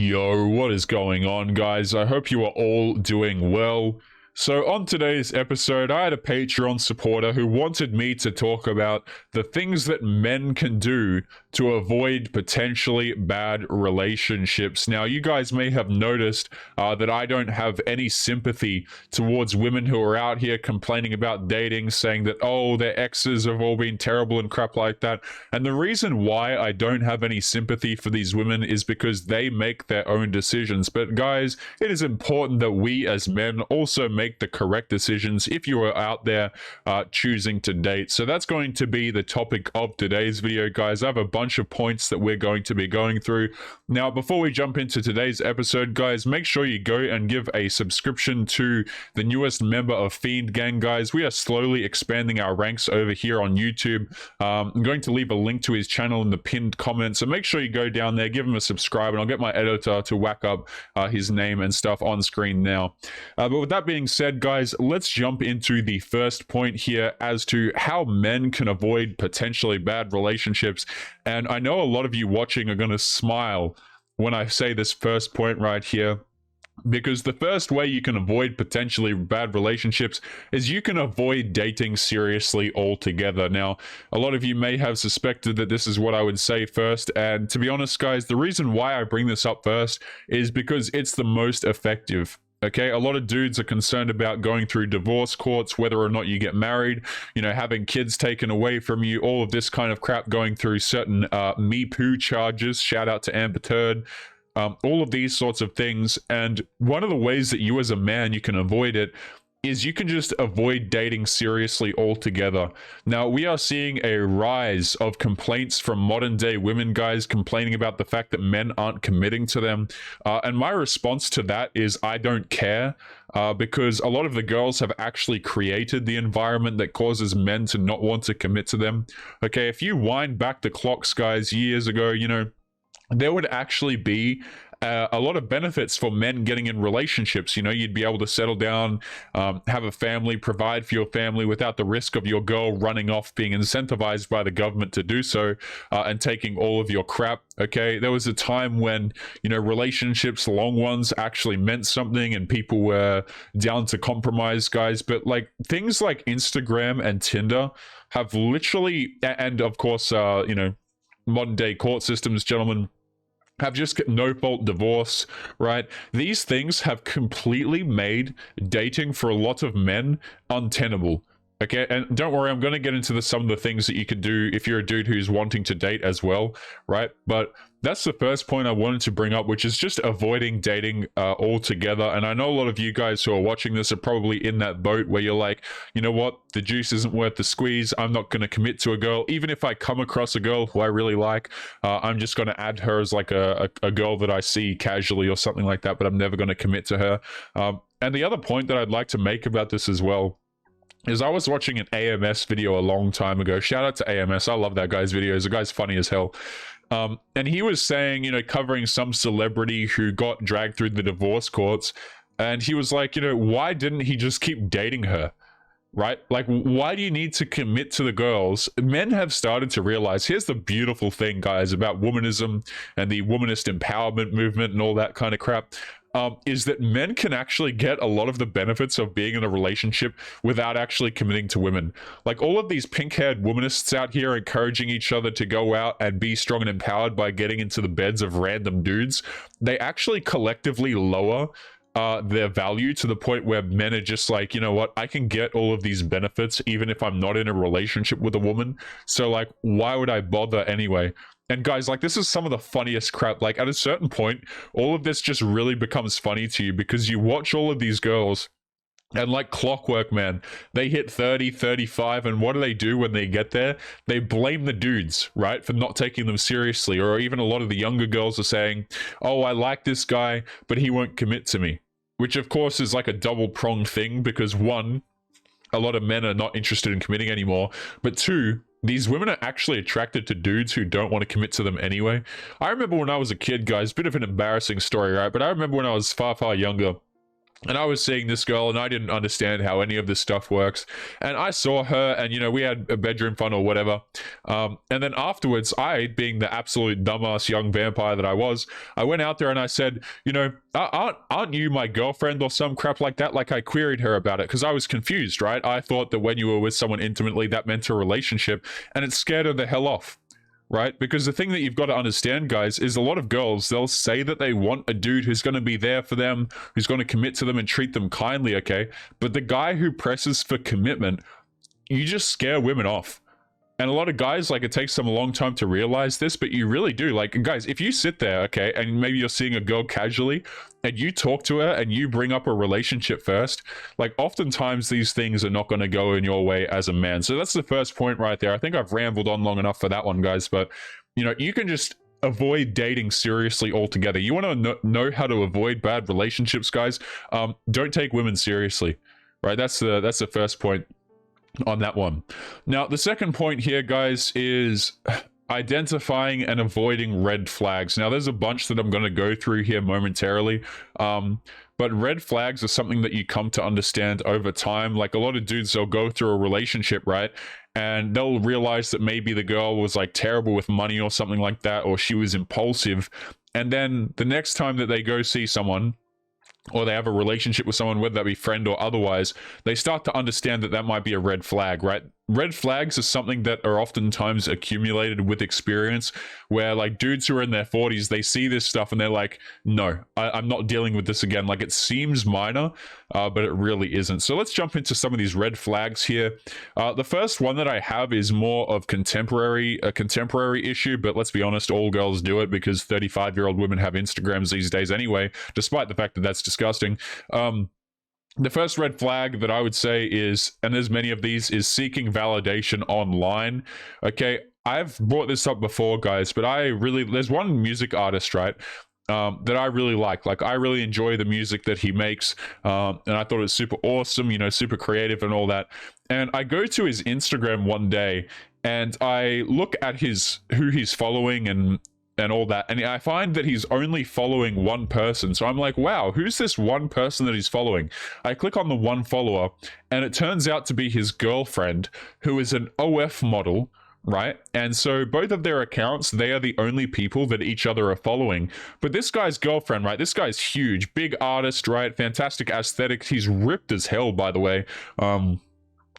Yo, what is going on, guys? I hope you are all doing well. So, on today's episode, I had a Patreon supporter who wanted me to talk about the things that men can do to avoid potentially bad relationships. Now, you guys may have noticed that I don't have any sympathy towards women who are out here complaining about dating, saying that, oh, their exes have all been terrible and crap like that. And the reason why I don't have any sympathy for these women is because they make their own decisions. But guys, it is important that we as men also make the correct decisions if you are out there choosing to date. So that's going to be the topic of today's video, guys. I have a bunch of points that we're going to be going through. Now, before we jump into today's episode, guys, make sure you go and give a subscription to the newest member of Fiend Gang, guys. We are slowly expanding our ranks over here on YouTube. I'm going to leave a link to his channel in the pinned comment, so make sure you go down there, give him a subscribe, and I'll get my editor to whack up his name and stuff on screen now. But with that being said, guys, let's jump into the first point here as to how men can avoid potentially bad relationships. And I know a lot of you watching are going to smile when I say this first point right here, because the first way you can avoid potentially bad relationships is you can avoid dating seriously altogether. Now, a lot of you may have suspected that this is what I would say first, and to be honest, guys, the reason why I bring this up first is because it's the most effective. Okay, a lot of dudes are concerned about going through divorce courts, whether or not you get married, you know, having kids taken away from you, all of this kind of crap, going through certain me poo charges. Shout out to Amber Turd. All of these sorts of things. And one of the ways that you as a man, you can avoid it is you can just avoid dating seriously altogether. Now, we are seeing a rise of complaints from modern day women, guys, complaining about the fact that men aren't committing to them. And my response to that is I don't care, because a lot of the girls have actually created the environment that causes men to not want to commit to them. Okay, if you wind back the clocks, guys, years ago, you know, there would actually be a lot of benefits for men getting in relationships. You know, you'd be able to settle down, have a family, provide for your family without the risk of your girl running off, being incentivized by the government to do so, and taking all of your crap. Okay, there was a time when, you know, relationships, long ones, actually meant something and people were down to compromise, guys. But like things like Instagram and Tinder have literally, and of course, you know, modern day court systems, gentlemen, have just no fault divorce, right? These things have completely made dating for a lot of men untenable. Okay, and don't worry, I'm going to get into some of the things that you could do if you're a dude who's wanting to date as well, right? But that's the first point I wanted to bring up, which is just avoiding dating altogether. And I know a lot of you guys who are watching this are probably in that boat where you're like, you know what, the juice isn't worth the squeeze. I'm not going to commit to a girl. Even if I come across a girl who I really like, I'm just going to add her as like a girl that I see casually or something like that, but I'm never going to commit to her. And the other point that I'd like to make about this as well is I was watching an AMS video a long time ago. Shout out to AMS. I love that guy's videos. The guy's funny as hell. And he was saying, you know, covering some celebrity who got dragged through the divorce courts. And he was like, you know, why didn't he just keep dating her? Right? Like, why do you need to commit to the girls? Men have started to realize, here's the beautiful thing, guys, about womanism and the womanist empowerment movement and all that kind of crap. Is that men can actually get a lot of the benefits of being in a relationship without actually committing to women. Like all of these pink-haired womanists out here encouraging each other to go out and be strong and empowered by getting into the beds of random dudes, they actually collectively lower their value to the point where men are just like, you know what, I can get all of these benefits even if I'm not in a relationship with a woman. So like, why would I bother anyway? And guys, like, this is some of the funniest crap. Like, at a certain point, all of this just really becomes funny to you because you watch all of these girls and like clockwork, man, they hit 30, 35, and what do when they get there? They blame the dudes, right, for not taking them seriously. Or even a lot of the younger girls are saying, oh, I like this guy, but he won't commit to me. Which, of course, is like a double-pronged thing because, one, a lot of men are not interested in committing anymore. But two, these women are actually attracted to dudes who don't want to commit to them anyway. I remember when I was a kid, guys, bit of an embarrassing story, right? But I remember when I was far, far younger, And I was seeing this girl and I didn't understand how any of this stuff works. And I saw her and, we had a bedroom fun or whatever. And then afterwards, I, being the absolute dumbass young vampire that I was, I went out there and I said, aren't you my girlfriend or some crap like that? Like I queried her about it because I was confused, right? I thought that when you were with someone intimately, that meant a relationship, and it scared her the hell off. Right? Because the thing that you've got to understand, guys, is a lot of girls, they'll say that they want a dude who's going to be there for them, who's going to commit to them and treat them kindly, okay? But the guy who presses for commitment, you just scare women off. And a lot of guys, like, it takes them a long time to realize this, but you really do. Like, guys, if you sit there, okay, and maybe you're seeing a girl casually, and you talk to her, and you bring up a relationship first, like, oftentimes these things are not going to go in your way as a man. So that's the first point right there. I think I've rambled on long enough for that one, guys, but, you can just avoid dating seriously altogether. You want to know how to avoid bad relationships, guys? Don't take women seriously, right? That's the first point on that one. Now, the second point here, guys, is identifying and avoiding red flags. Now, there's a bunch that I'm going to go through here momentarily, but red flags are something that you come to understand over time. Like, a lot of dudes, they'll go through a relationship, right? And they'll realize that maybe the girl was like terrible with money or something like that, or she was impulsive. And then the next time that they go see someone, or they have a relationship with someone, whether that be friend or otherwise, they start to understand that that might be a red flag, right? Red flags are something that are oftentimes accumulated with experience, where like dudes who are in their 40s, they see this stuff and they're like, no, I'm not dealing with this again. Like, it seems minor, but it really isn't. So let's jump into some of these red flags here. The first one that I have is more of a contemporary issue, but let's be honest, all girls do it because 35-year-old women have Instagrams these days anyway, despite the fact that that's disgusting. The first red flag that I would say is, and there's many of these, is seeking validation online. Okay, I've brought this up before, guys, but there's one music artist, right, that I really like. Like, I really enjoy the music that he makes, and I thought it was super awesome, super creative and all that. And I go to his Instagram one day, and I look at who he's following and all that, and I find that he's only following one person. So I'm like, wow, who's this one person that he's following? I click on the one follower, and it turns out to be his girlfriend, who is an OF model, right? And so both of their accounts, they are the only people that each other are following. But this guy's girlfriend, right, this guy's huge, big artist, right, fantastic aesthetics, he's ripped as hell, by the way,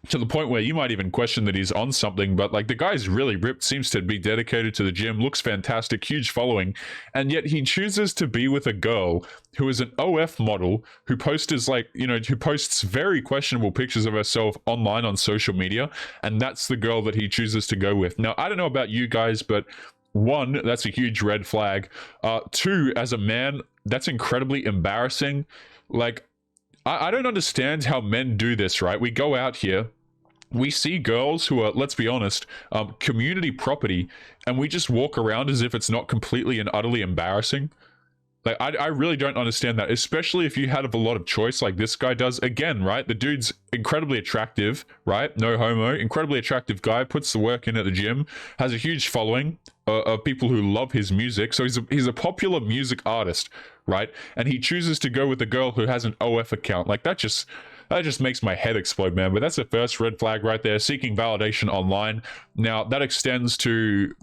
to the point where you might even question that he's on something. But like, the guy's really ripped, seems to be dedicated to the gym, looks fantastic, huge following, and yet he chooses to be with a girl who is an OF model, who posts who posts very questionable pictures of herself online on social media, and that's the girl that he chooses to go with. Now, I don't know about you guys, but one, that's a huge red flag. Two, as a man, that's incredibly embarrassing. Like, I don't understand how men do this, right? We go out here, we see girls who are, let's be honest, community property, and we just walk around as if it's not completely and utterly embarrassing. Like, I really don't understand that, especially if you have a lot of choice like this guy does. Again, right, the dude's incredibly attractive, right? No homo, incredibly attractive guy, puts the work in at the gym, has a huge following of people who love his music. So he's a popular music artist, right? And he chooses to go with a girl who has an OF account. Like, that just makes my head explode, man. But that's the first red flag right there, seeking validation online. Now, that extends to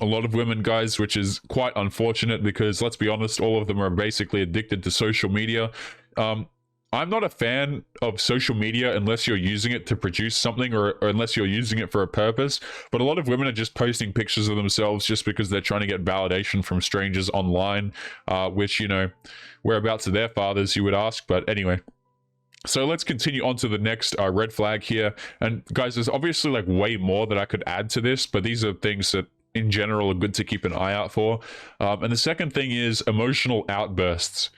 a lot of women, guys, which is quite unfortunate because, let's be honest, all of them are basically addicted to social media. I'm not a fan of social media unless you're using it to produce something, or unless you're using it for a purpose. But a lot of women are just posting pictures of themselves just because they're trying to get validation from strangers online, which, whereabouts are their fathers, you would ask. But anyway. So let's continue on to the next red flag here. And guys, there's obviously like way more that I could add to this, but these are things that in general are good to keep an eye out for. And the second thing is emotional outbursts.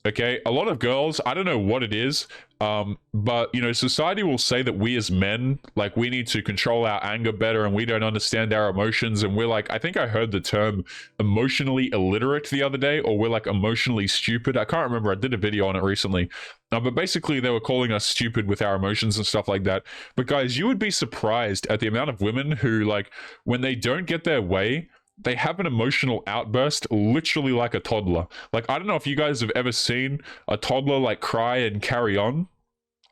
Okay, a lot of girls, I don't know what it is, but society will say that we as men, like, we need to control our anger better, and we don't understand our emotions, and we're like, I think I heard the term emotionally illiterate the other day, or we're like emotionally stupid. I can't remember, I did a video on it recently, but basically they were calling us stupid with our emotions and stuff like that. But guys, you would be surprised at the amount of women who, like, when they don't get their way, they have an emotional outburst literally like a toddler. Like, I don't know if you guys have ever seen a toddler like cry and carry on,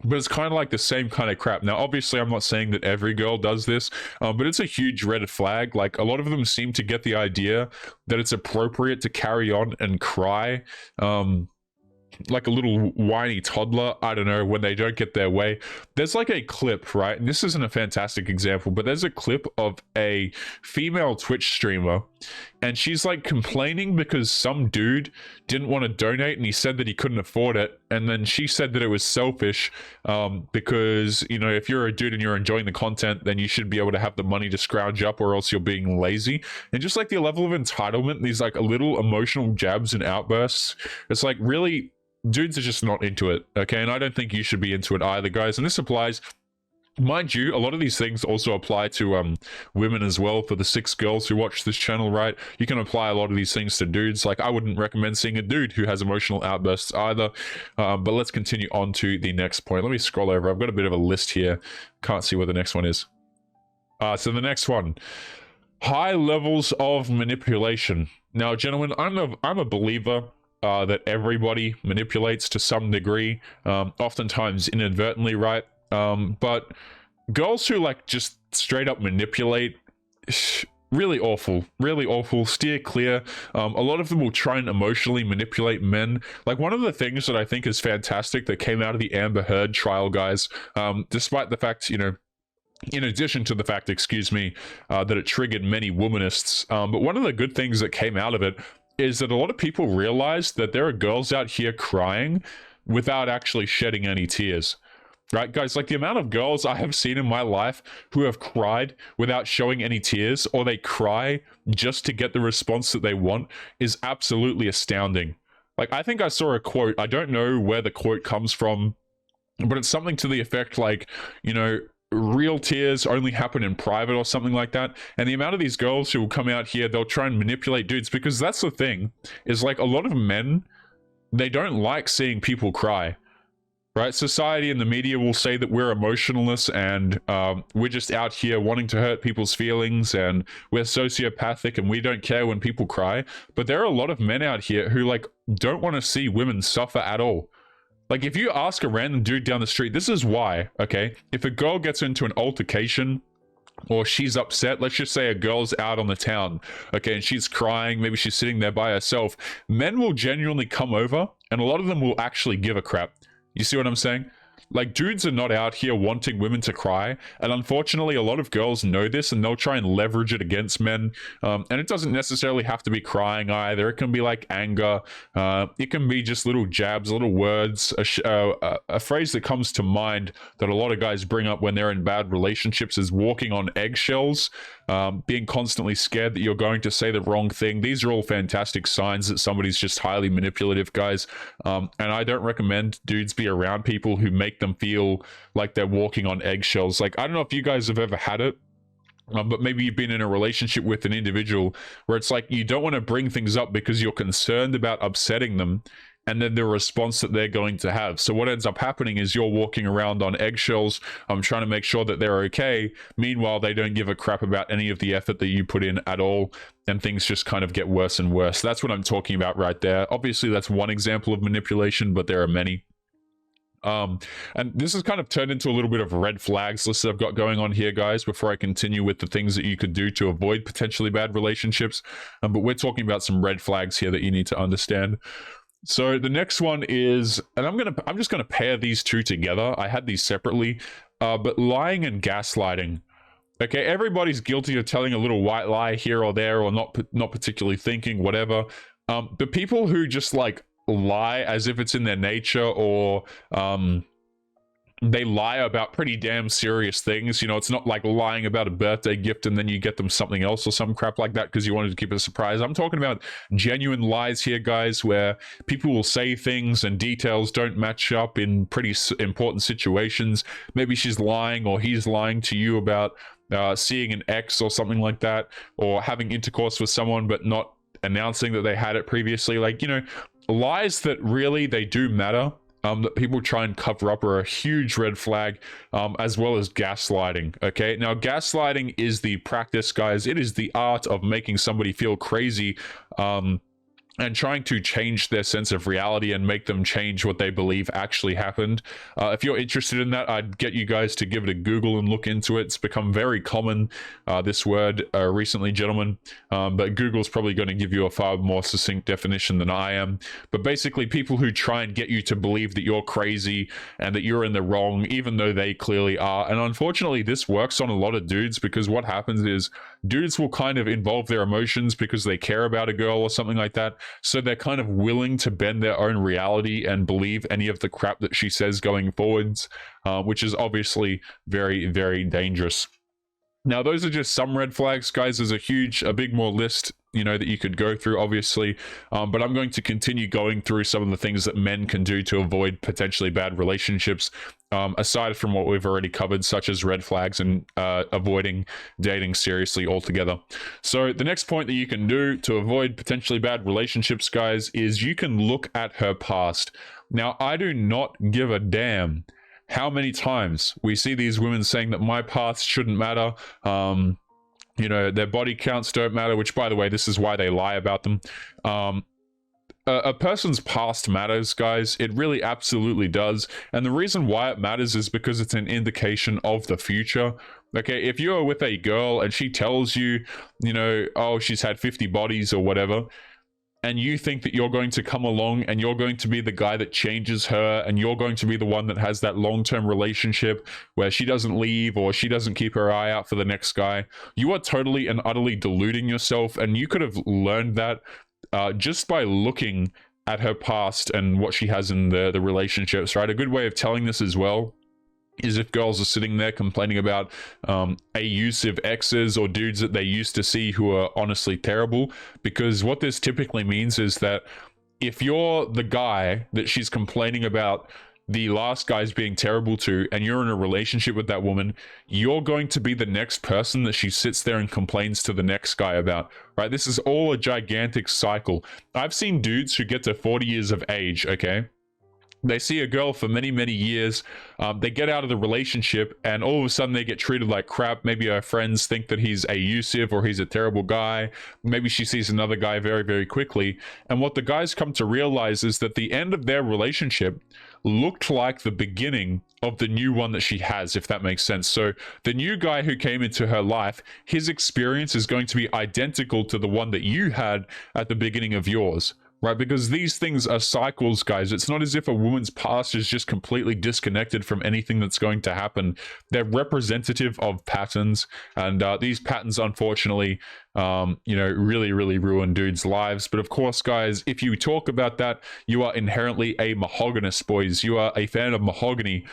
but it's kind of like the same kind of crap. Now, obviously, I'm not saying that every girl does this, but it's a huge red flag. Like, a lot of them seem to get the idea that it's appropriate to carry on and cry. Like a little whiny toddler, I don't know, when they don't get their way. There's like a clip, right? And this isn't a fantastic example, but there's a clip of a female Twitch streamer, and she's like complaining because some dude didn't want to donate and he said that he couldn't afford it. And then she said that it was selfish because, you know, if you're a dude and you're enjoying the content, then you should be able to have the money to scrounge up, or else you're being lazy. And just like the level of entitlement, these like little emotional jabs and outbursts, it's like, really, dudes are just not into it, okay? And I don't think you should be into it either, guys. And this applies, mind you, a lot of these things also apply to women as well. For the 6 girls who watch this channel, right, you can apply a lot of these things to dudes. Like, I wouldn't recommend seeing a dude who has emotional outbursts either. But let's continue on to the next point. Let me scroll over. I've got a bit of a list here. Can't see what the next one is. So the next one, high levels of manipulation. Now, gentlemen, I'm a believer that everybody manipulates to some degree, oftentimes inadvertently, right? But girls who like just straight up manipulate, really awful, really awful. Steer clear. A lot of them will try and emotionally manipulate men. Like, one of the things that I think is fantastic that came out of the Amber Heard trial, guys, despite the fact, you know, in addition to the fact, excuse me, that it triggered many womanists, but one of the good things that came out of it is that a lot of people realized that there are girls out here crying without actually shedding any tears. Right, guys? Like, the amount of girls I have seen in my life who have cried without showing any tears, or they cry just to get the response that they want, is absolutely astounding. Like, I think I saw a quote, I don't know where the quote comes from, but it's something to the effect like, you know, real tears only happen in private, or something like that. And the amount of these girls who will come out here, they'll try and manipulate dudes, because that's the thing, is like, a lot of men, they don't like seeing people cry, right? Society and the media will say that we're emotionless and we're just out here wanting to hurt people's feelings, and we're sociopathic and we don't care when people cry. But there are a lot of men out here who like don't want to see women suffer at all. Like, if you ask a random dude down the street, this is why, okay? If a girl gets into an altercation, or she's upset, let's just say a girl's out on the town, okay, and she's crying, maybe she's sitting there by herself, men will genuinely come over, and a lot of them will actually give a crap. You see what I'm saying? Like, dudes are not out here wanting women to cry, and unfortunately a lot of girls know this, and they'll try and leverage it against men. And it doesn't necessarily have to be crying either. It can be like anger, it can be just little jabs, little words. A phrase that comes to mind that a lot of guys bring up when they're in bad relationships is walking on eggshells, being constantly scared that you're going to say the wrong thing. These are all fantastic signs that somebody's just highly manipulative, guys. And I don't recommend dudes be around people who make them feel like they're walking on eggshells. Like, I don't know if you guys have ever had it, but maybe you've been in a relationship with an individual where it's like you don't want to bring things up because you're concerned about upsetting them, and then the response that they're going to have. So what ends up happening is you're walking around on eggshells, trying to make sure that they're okay. Meanwhile, they don't give a crap about any of the effort that you put in at all, and things just kind of get worse and worse. That's what I'm talking about right there. Obviously, that's one example of manipulation, but there are many. And this has kind of turned into a little bit of a red flags list that I've got going on here, guys, before I continue with the things that you could do to avoid potentially bad relationships. But we're talking about some red flags here that you need to understand. So the next one is, and I'm just gonna pair these two together. I had these separately, but lying and gaslighting. Okay, everybody's guilty of telling a little white lie here or there, or not particularly thinking, whatever. But people who just like lie as if it's in their nature, or they lie about pretty damn serious things. You know, it's not like lying about a birthday gift and then you get them something else or some crap like that because you wanted to keep it a surprise. I'm talking about genuine lies here, guys, where people will say things and details don't match up in pretty important situations. Maybe she's lying or he's lying to you about seeing an ex or something like that, or having intercourse with someone but not announcing that they had it previously. Like, you know, lies that really they do matter, that people try and cover up are a huge red flag, as well as gaslighting. Okay, now gaslighting is the practice, guys. It is the art of making somebody feel crazy, and trying to change their sense of reality and make them change what they believe actually happened. If you're interested in that, I'd get you guys to give it a Google and look into it. It's become very common, this word, recently, gentlemen. But Google's probably going to give you a far more succinct definition than I am. But basically, people who try and get you to believe that you're crazy and that you're in the wrong, even though they clearly are. And unfortunately, this works on a lot of dudes, because what happens is dudes will kind of involve their emotions because they care about a girl or something like that. So they're kind of willing to bend their own reality and believe any of the crap that she says going forwards, which is obviously very, very dangerous. Now, those are just some red flags, guys. There's a big more list, that you could go through, obviously. But I'm going to continue going through some of the things that men can do to avoid potentially bad relationships, aside from what we've already covered, such as red flags and avoiding dating seriously altogether. So the next point that you can do to avoid potentially bad relationships, guys, is you can look at her past. Now, I do not give a damn how many times we see these women saying that my past shouldn't matter, their body counts don't matter, which, by the way, this is why they lie about them. A person's past matters, guys. It really absolutely does. And the reason why it matters is because it's an indication of the future. Okay, if you're with a girl and she tells you, oh, she's had 50 bodies or whatever, and you think that you're going to come along and you're going to be the guy that changes her, and you're going to be the one that has that long-term relationship where she doesn't leave or she doesn't keep her eye out for the next guy, you are totally and utterly deluding yourself. And you could have learned that just by looking at her past and what she has in the relationships, right? A good way of telling this as well is if girls are sitting there complaining about abusive exes or dudes that they used to see who are honestly terrible. Because what this typically means is that if you're the guy that she's complaining about the last guy's being terrible to, and you're in a relationship with that woman, you're going to be the next person that she sits there and complains to the next guy about, right? This is all a gigantic cycle. I've seen dudes who get to 40 years of age, okay? They see a girl for many, many years. They get out of the relationship, and all of a sudden they get treated like crap. Maybe her friends think that he's abusive or he's a terrible guy. Maybe she sees another guy very, very quickly. And what the guys come to realize is that the end of their relationship looked like the beginning of the new one that she has, if that makes sense. So the new guy who came into her life, his experience is going to be identical to the one that you had at the beginning of yours. Right, because these things are cycles, guys. It's not as if a woman's past is just completely disconnected from anything that's going to happen. They're representative of patterns, and these patterns, unfortunately, really, really ruin dudes' lives. But of course, guys, if you talk about that, you are inherently a mahoganyist, boys. You are a fan of mahogany.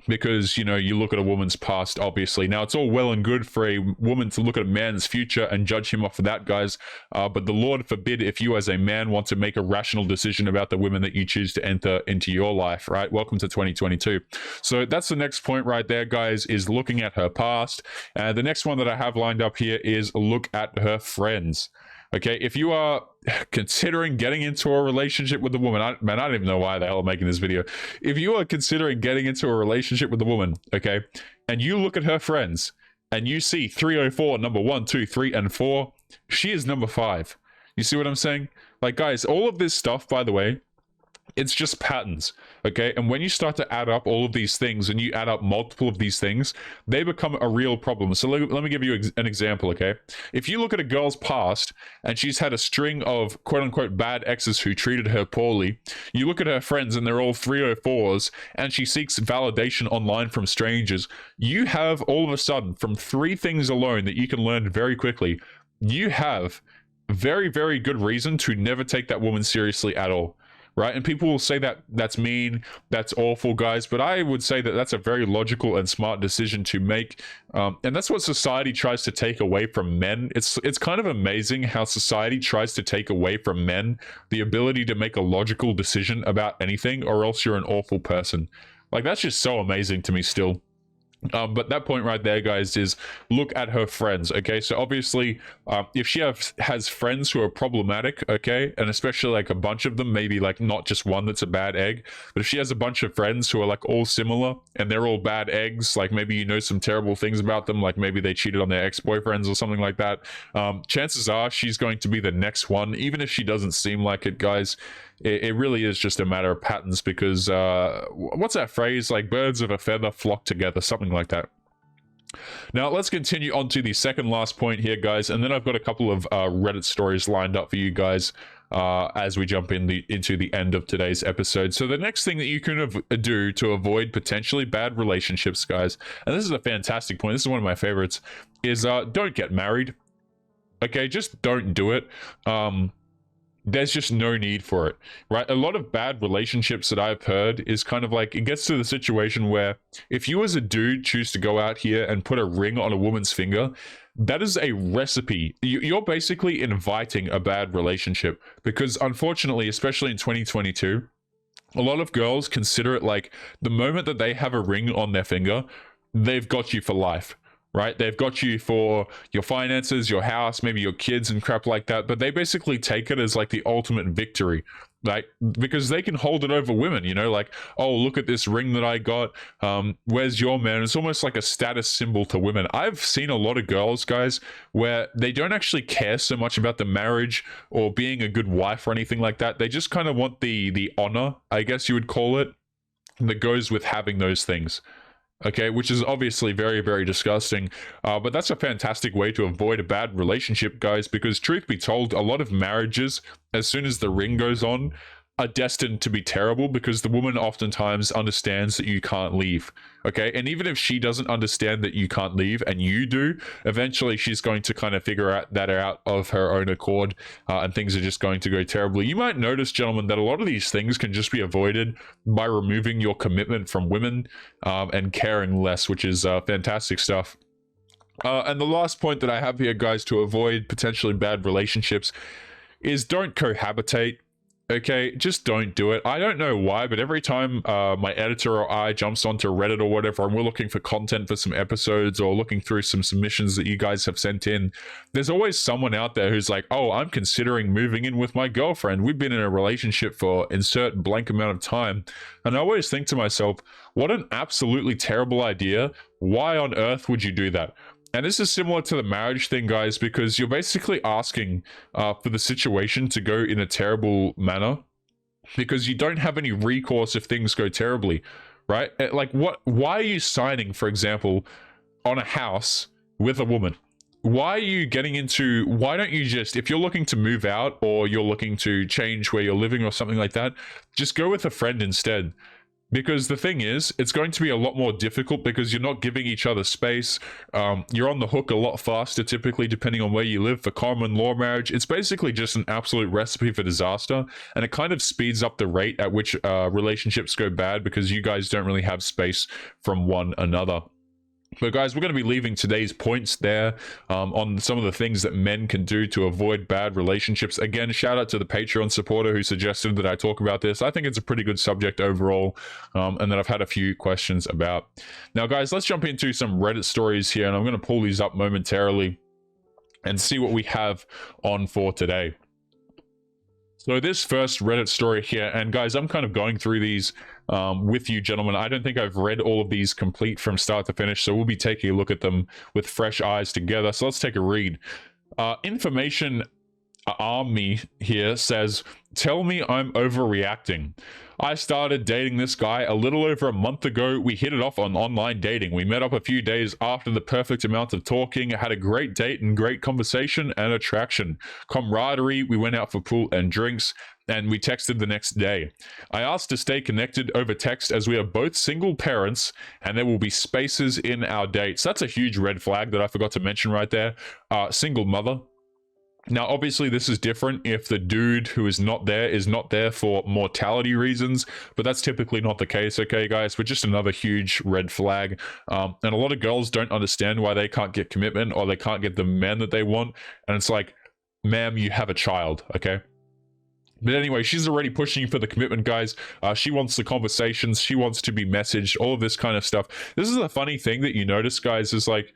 Because, you look at a woman's past, obviously. Now, it's all well and good for a woman to look at a man's future and judge him off of that, guys. But the Lord forbid if you as a man want to make a rational decision about the women that you choose to enter into your life, right? Welcome to 2022. So that's the next point right there, guys, is looking at her past. The next one that I have lined up here is look at her friends. Okay, if you are considering getting into a relationship with a woman, I don't even know why the hell I'm making this video. If you are considering getting into a relationship with a woman, okay, and you look at her friends and you see 304, number 1, 2, 3, and 4, she is number 5. You see what I'm saying? Like, guys, all of this stuff, by the way, it's just patterns, okay? And when you start to add up all of these things and you add up multiple of these things, they become a real problem. So let me give you an example, okay? If you look at a girl's past and she's had a string of quote-unquote bad exes who treated her poorly, you look at her friends and they're all 304s, and she seeks validation online from strangers, you have all of a sudden, from 3 things alone that you can learn very quickly, you have very, very good reason to never take that woman seriously at all. Right? And people will say that that's mean, that's awful, guys, but I would say that that's a very logical and smart decision to make. And that's what society tries to take away from men. It's kind of amazing how society tries to take away from men the ability to make a logical decision about anything, or else you're an awful person. Like, that's just so amazing to me still. But that point right there, guys, is look at her friends. Okay, so obviously, if she has friends who are problematic, okay, and especially like a bunch of them, maybe like not just one that's a bad egg, but if she has a bunch of friends who are like all similar and they're all bad eggs, like maybe you know some terrible things about them, like maybe they cheated on their ex-boyfriends or something like that, chances are she's going to be the next one, even if she doesn't seem like it, guys. It really is just a matter of patterns, because what's that phrase, like birds of a feather flock together, something like that. Now let's continue on to the second last point here, guys, and then I've got a couple of Reddit stories lined up for you guys as we jump into the end of today's episode. So the next thing that you can do to avoid potentially bad relationships, guys, and this is a fantastic point, this is one of my favorites, is don't get married. Okay, just don't do it. There's just no need for it, right? A lot of bad relationships that I've heard is kind of like, it gets to the situation where if you as a dude choose to go out here and put a ring on a woman's finger, that is a recipe. You're basically inviting a bad relationship, because unfortunately, especially in 2022, a lot of girls consider it like the moment that they have a ring on their finger, they've got you for life. Right? They've got you for your finances, your house, maybe your kids and crap like that. But they basically take it as like the ultimate victory, like, because they can hold it over women, you know, like, oh, look at this ring that I got. Where's your man? It's almost like a status symbol to women. I've seen a lot of girls, guys, where they don't actually care so much about the marriage or being a good wife or anything like that. They just kind of want the honor, I guess you would call it, that goes with having those things. Okay, which is obviously very, very disgusting. But that's a fantastic way to avoid a bad relationship, guys, because truth be told, a lot of marriages, as soon as the ring goes on, are destined to be terrible, because the woman oftentimes understands that you can't leave. Okay, and even if she doesn't understand that you can't leave and you do, eventually she's going to kind of figure that out of her own accord, and things are just going to go terribly. You might notice, gentlemen, that a lot of these things can just be avoided by removing your commitment from women, and caring less, which is fantastic stuff. And the last point that I have here, guys, to avoid potentially bad relationships is don't cohabitate. Okay, just don't do it. I don't know why, but every time my editor or I jumps onto Reddit or whatever, and we're looking for content for some episodes or looking through some submissions that you guys have sent in, there's always someone out there who's like, oh, I'm considering moving in with my girlfriend. We've been in a relationship for insert blank amount of time. And I always think to myself, what an absolutely terrible idea. Why on earth would you do that? And this is similar to the marriage thing, guys, because you're basically asking for the situation to go in a terrible manner, because you don't have any recourse if things go terribly, right? Like, why are you signing, for example, on a house with a woman? Why don't you just, if you're looking to move out or you're looking to change where you're living or something like that, just go with a friend instead. Because the thing is, it's going to be a lot more difficult because you're not giving each other space. You're on the hook a lot faster, typically, depending on where you live. For common law marriage, it's basically just an absolute recipe for disaster. And it kind of speeds up the rate at which relationships go bad, because you guys don't really have space from one another. But guys, we're going to be leaving today's points there on some of the things that men can do to avoid bad relationships. Again, shout out to the Patreon supporter who suggested that I talk about this. I think it's a pretty good subject overall, and that I've had a few questions about. Now, guys, let's jump into some Reddit stories here, and I'm going to pull these up momentarily and see what we have on for today. So this first Reddit story here, and guys, I'm kind of going through these with you, gentlemen. I don't think I've read all of these complete from start to finish, so we'll be taking a look at them with fresh eyes together. So let's take a read. Information Army here says, tell me I'm overreacting. I started dating this guy a little over a month ago. We hit it off on online dating. We met up a few days after the perfect amount of talking, had a great date and great conversation and attraction. Camaraderie, we went out for pool and drinks, and we texted the next day. I asked to stay connected over text as we are both single parents and there will be spaces in our dates. That's a huge red flag that I forgot to mention right there. Single mother. Now, obviously, this is different if the dude who is not there for mortality reasons, but that's typically not the case, okay, guys? But just another huge red flag. And a lot of girls don't understand why they can't get commitment or they can't get the man that they want. And it's like, ma'am, you have a child, okay? But anyway, she's already pushing for the commitment, guys. She wants the conversations. She wants to be messaged, all of this kind of stuff. This is the funny thing that you notice, guys, is like,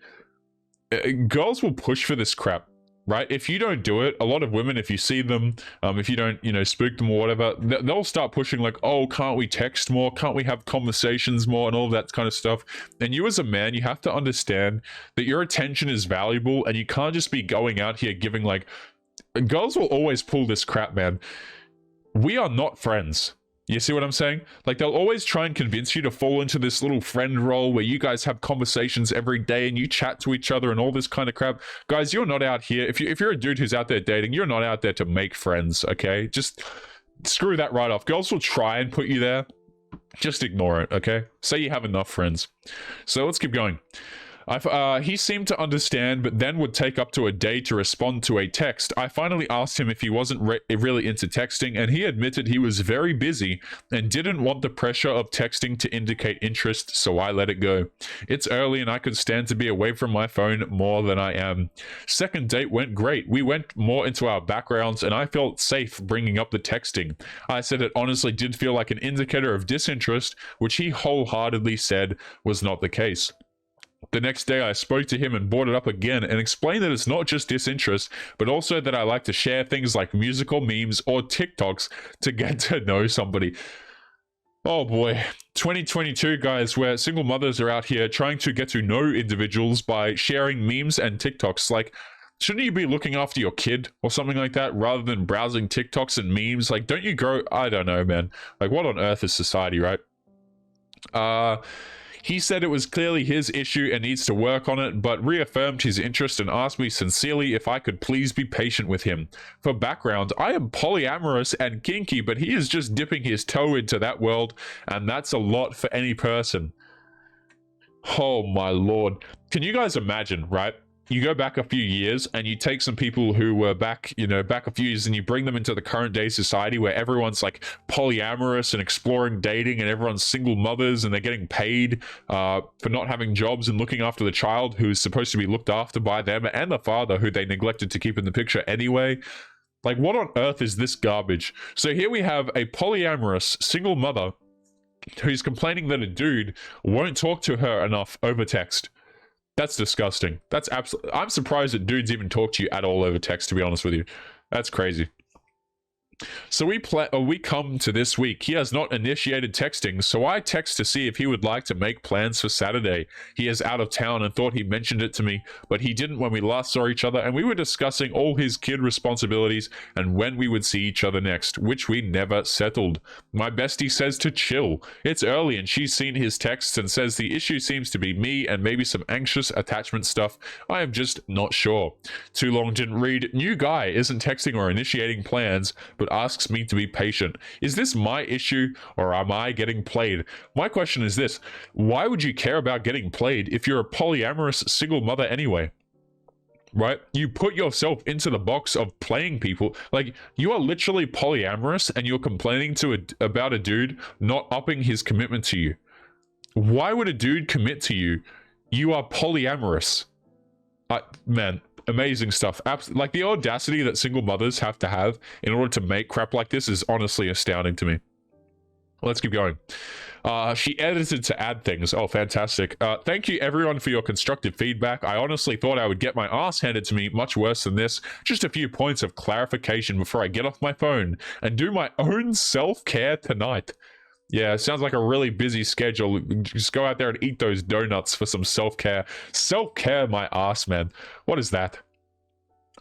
girls will push for this crap, right? If you don't do it, a lot of women, if you see them, if you don't, spook them or whatever, they'll start pushing like, oh, can't we text more? Can't we have conversations more? And all of that kind of stuff. And you as a man, you have to understand that your attention is valuable and you can't just be going out here giving like, girls will always pull this crap, man. We are not friends. You see what I'm saying? Like, they'll always try and convince you to fall into this little friend role where you guys have conversations every day and you chat to each other and all this kind of crap. Guys, you're not out here. If you're a dude who's out there dating, you're not out there to make friends, okay? Just screw that right off. Girls will try and put you there. Just ignore it, okay? Say you have enough friends. So let's keep going. He seemed to understand, but then would take up to a day to respond to a text. I finally asked him if he wasn't really into texting, and he admitted he was very busy and didn't want the pressure of texting to indicate interest, so I let it go. It's early and I could stand to be away from my phone more than I am. Second date went great. We went more into our backgrounds, and I felt safe bringing up the texting. I said it honestly did feel like an indicator of disinterest, which he wholeheartedly said was not the case. The next day I spoke to him and brought it up again and explained that it's not just disinterest, but also that I like to share things like musical memes or TikToks to get to know somebody. Oh boy, 2022, guys, where single mothers are out here trying to get to know individuals by sharing memes and TikToks. Like, shouldn't you be looking after your kid or something like that rather than browsing TikToks and memes? Like, don't you grow? I don't know, man. Like, what on earth is society, right? He said it was clearly his issue and needs to work on it, but reaffirmed his interest and asked me sincerely if I could please be patient with him. For background, I am polyamorous and kinky, but he is just dipping his toe into that world, and that's a lot for any person. Oh my lord. Can you guys imagine, right? You go back a few years and you take some people who were back a few years and you bring them into the current day society where everyone's like polyamorous and exploring dating and everyone's single mothers and they're getting paid for not having jobs and looking after the child who's supposed to be looked after by them and the father who they neglected to keep in the picture anyway. Like, what on earth is this garbage? So here we have a polyamorous single mother who's complaining that a dude won't talk to her enough over text. That's disgusting. That's absolutely... I'm surprised that dudes even talk to you at all over text, to be honest with you. That's crazy. So we come to this week. He has not initiated texting, so I text to see if he would like to make plans for Saturday. He is out of town and thought he mentioned it to me, but he didn't when we last saw each other, and we were discussing all his kid responsibilities and when we would see each other next, which we never settled. My bestie says to chill. It's early and she's seen his texts and says the issue seems to be me and maybe some anxious attachment stuff. I am just not sure. Too long didn't read. New guy isn't texting or initiating plans, but asks me to be patient. Is this my issue or am I getting played? My question is this: why would you care about getting played if you're a polyamorous single mother anyway? Right? You put yourself into the box of playing people. Like, you are literally polyamorous and you're complaining about a dude not upping his commitment to you. Why would a dude commit to you? You are polyamorous. Man, amazing stuff. Like, the audacity that single mothers have to have in order to make crap like this is honestly astounding to me. Let's keep going. She edited to add things. Oh, fantastic. Thank you everyone for your constructive feedback. I honestly thought I would get my ass handed to me much worse than this. Just a few points of clarification before I get off my phone and do my own self-care tonight. Yeah, it sounds like a really busy schedule. Just go out there and eat those donuts for some self-care. Self-care, my ass, man. What is that?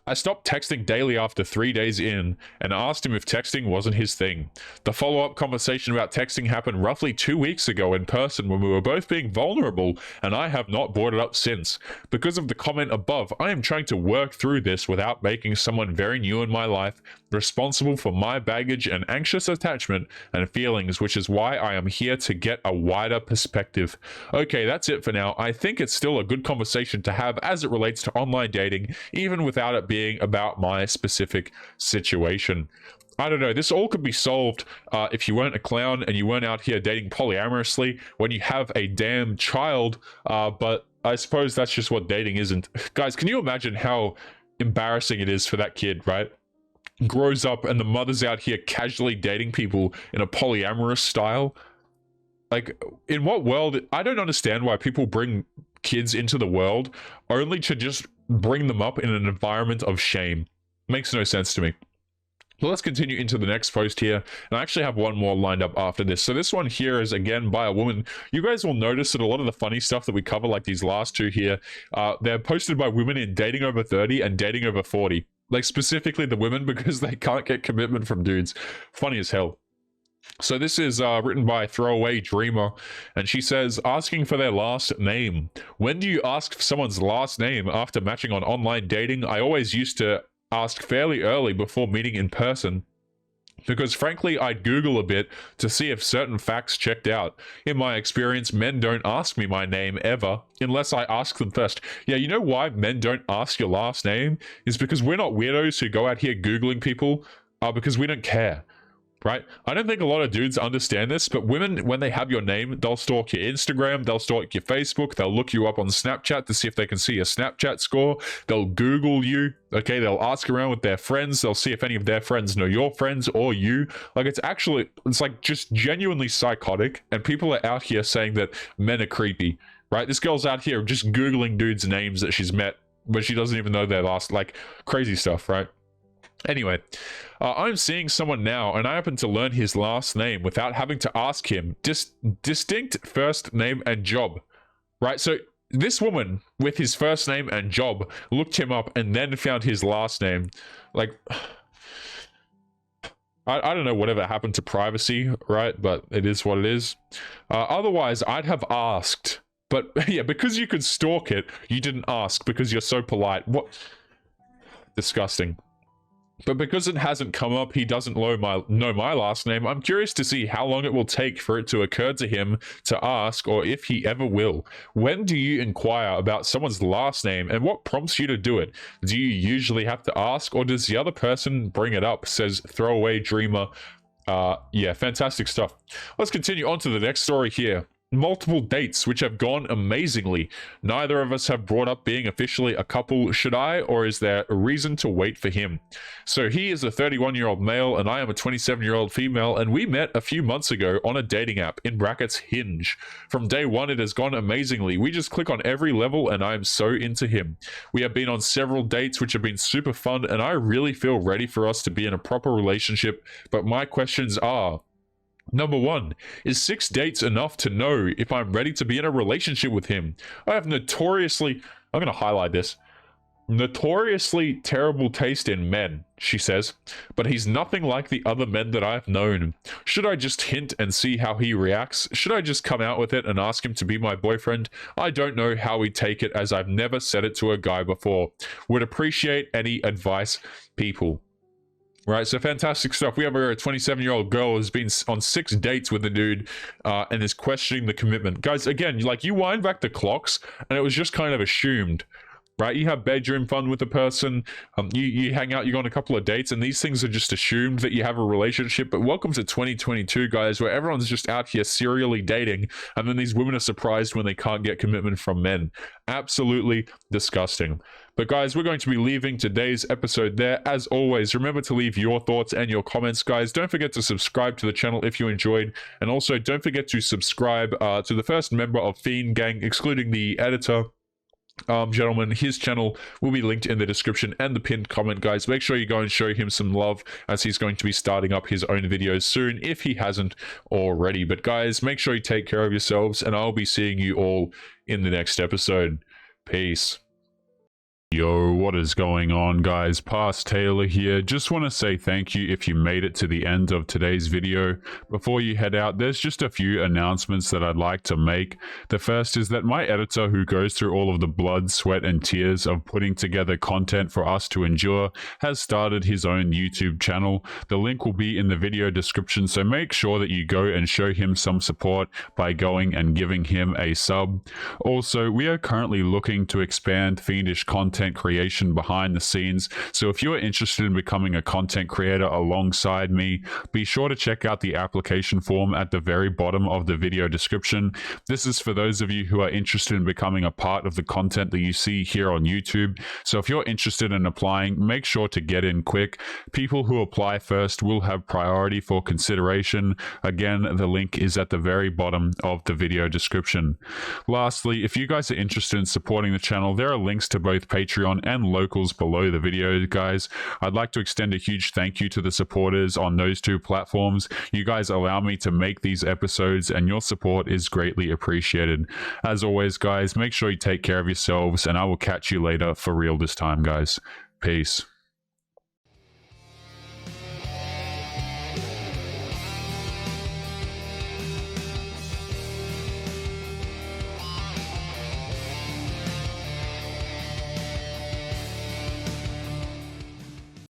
I stopped texting daily after 3 days in and asked him if texting wasn't his thing. The follow-up conversation about texting happened roughly 2 weeks ago in person when we were both being vulnerable, and I have not brought it up since. Because of the comment above, I am trying to work through this without making someone very new in my life responsible for my baggage and anxious attachment and feelings, which is why I am here to get a wider perspective. Okay, that's it for now. I think it's still a good conversation to have as it relates to online dating, even without it being about my specific situation. I don't know, this all could be solved if you weren't a clown and you weren't out here dating polyamorously when you have a damn child, but I suppose that's just what dating isn't. Guys, can you imagine how embarrassing it is for that kid, right? grows up and the mother's out here casually dating people in a polyamorous style. Like, in what world? I don't understand why people bring kids into the world only to just bring them up in an environment of shame. Makes no sense to me. So let's continue into the next post here. And I actually have one more lined up after this. So this one here is again by a woman. You guys will notice that a lot of the funny stuff that we cover, like these last two here, they're posted by women in dating over 30 and dating over 40. Like specifically the women, because they can't get commitment from dudes. Funny as hell. So this is written by Throwaway Dreamer, and she says, asking for their last name. When do you ask for someone's last name after matching on online dating? I always used to ask fairly early before meeting in person, because frankly, I'd Google a bit to see if certain facts checked out. In my experience, men don't ask me my name ever, unless I ask them first. Yeah, you know why men don't ask your last name? Is because we're not weirdos who go out here Googling people, because we don't care. Right? I don't think a lot of dudes understand this, but women, when they have your name, they'll stalk your Instagram, they'll stalk your Facebook, they'll look you up on Snapchat to see if they can see your Snapchat score, they'll Google you, okay? They'll ask around with their friends, they'll see if any of their friends know your friends or you. Like, it's like just genuinely psychotic, and people are out here saying that men are creepy, right? This girl's out here just Googling dudes' names that she's met, but she doesn't even know their last, like, crazy stuff, right? Anyway, I'm seeing someone now, and I happen to learn his last name without having to ask him. Distinct first name and job, right? So this woman with his first name and job looked him up and then found his last name. Like, I don't know whatever happened to privacy, right? But it is what it is. Otherwise, I'd have asked. But yeah, because you could stalk it, you didn't ask because you're so polite. What? Disgusting. But because it hasn't come up, he doesn't know my last name. I'm curious to see how long it will take for it to occur to him to ask, or if he ever will. When do you inquire about someone's last name, and what prompts you to do it? Do you usually have to ask, or does the other person bring it up? Says Throwaway Dreamer. Yeah, fantastic stuff. Let's continue on to the next story here. Multiple dates which have gone amazingly. Neither of us have brought up being officially a couple. Should I, or is there a reason to wait for him? So he is a 31-year-old male and I am a 27-year-old female, and we met a few months ago on a dating app, in brackets Hinge. From day one it has gone amazingly. We just click on every level and I am so into him. We have been on several dates which have been super fun, and I really feel ready for us to be in a proper relationship, but my questions are: Number 1, is 6 dates enough to know if I'm ready to be in a relationship with him? I have notoriously, I'm going to highlight this, notoriously terrible taste in men, she says, but he's nothing like the other men that I've known. Should I just hint and see how he reacts? Should I just come out with it and ask him to be my boyfriend? I don't know how he'd take it, as I've never said it to a guy before. Would appreciate any advice, people. Right, so fantastic stuff. We have a 27-year-old girl who's been on 6 dates with a dude and is questioning the commitment. Guys, again, like, you wind back the clocks and it was just kind of assumed, right? You have bedroom fun with a person, you hang out, you go on a couple of dates, and these things are just assumed that you have a relationship. But welcome to 2022, guys, where everyone's just out here serially dating, and then these women are surprised when they can't get commitment from men. Absolutely disgusting. But guys, we're going to be leaving today's episode there. As always, remember to leave your thoughts and your comments, guys. Don't forget to subscribe to the channel if you enjoyed, and also don't forget to subscribe to the first member of Fiend Gang, excluding the editor. Gentlemen, his channel will be linked in the description and the pinned comment, guys. Make sure you go and show him some love, as he's going to be starting up his own videos soon, if he hasn't already. But guys, make sure you take care of yourselves, and I'll be seeing you all in the next episode. Peace. Yo, what is going on, guys? Past Taylor here. Just want to say thank you if you made it to the end of today's video. Before you head out, there's just a few announcements that I'd like to make. The first is that my editor, who goes through all of the blood, sweat, and tears of putting together content for us to endure, has started his own YouTube channel. The link will be in the video description, so make sure that you go and show him some support by going and giving him a sub. Also, we are currently looking to expand fiendish content content creation behind the scenes. So if you're interested in becoming a content creator alongside me, be sure to check out the application form at the very bottom of the video description. This is for those of you who are interested in becoming a part of the content that you see here on YouTube. So if you're interested in applying, make sure to get in quick. People who apply first will have priority for consideration. Again, the link is at the very bottom of the video description. Lastly, if you guys are interested in supporting the channel, there are links to both Patreon and Locals below the video, guys. I'd like to extend a huge thank you to the supporters on those two platforms. You guys allow me to make these episodes, and your support is greatly appreciated. As always, guys, make sure you take care of yourselves, and I will catch you later for real this time, guys. Peace.